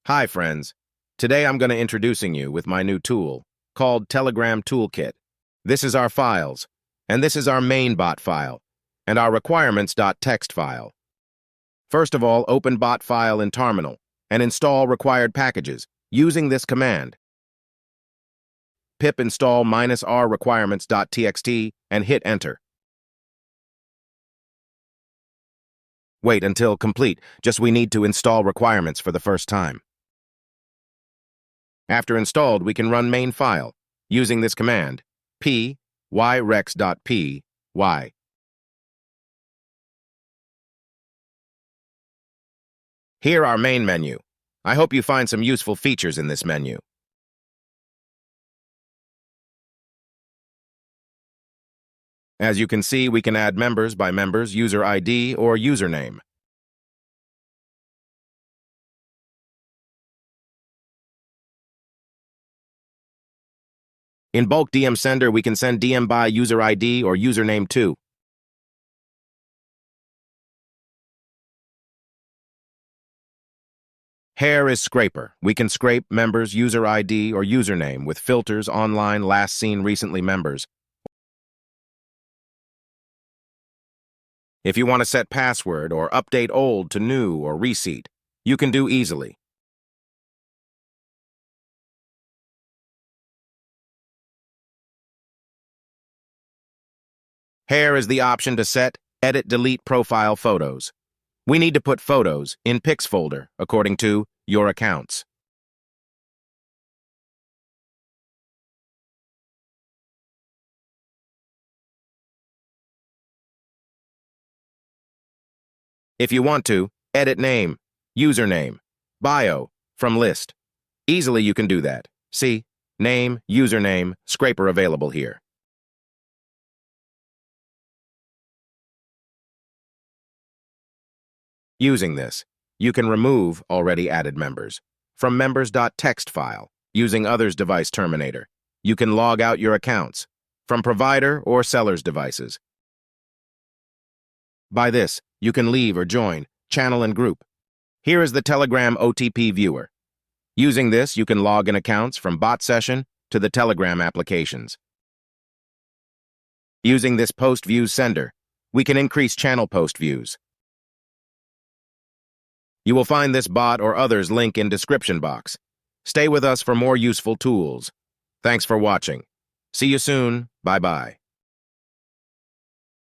Hi, friends. Today I'm going to introducing you with my new tool called Telegram Toolkit. This is our files, and this is our main bot file, and our requirements.txt file. First of all, open bot file in Terminal and install required packages using this command. Pip install -r requirements.txt and hit enter. Wait until complete, just we need to install requirements for the first time. After installed, we can run main file using this command, pyrex.py. Here our main menu. I hope you find some useful features in this menu. As you can see, we can add members by members, user ID, or username. In bulk DM sender, we can send DM by user ID or username too. Here is scraper. We can scrape members, user ID, or username with filters, online, last seen, recently members. If you want to set password or update old to new or reseat, you can do easily. Here is the option to set, edit, delete profile photos. We need to put photos in Pics folder according to your accounts. If you want to, edit name, username, bio from list. Easily you can do that. See, name, username, scraper available here. Using this, you can remove already added members from members.txt file using others' device terminator. You can log out your accounts from provider or seller's devices. By this, you can leave or join channel and group. Here is the Telegram OTP viewer. Using this, you can log in accounts from bot session to the Telegram applications. Using this post views sender, we can increase channel post views. You will find this bot or others link in description box. Stay with us for more useful tools. Thanks for watching. See you soon. Bye-bye.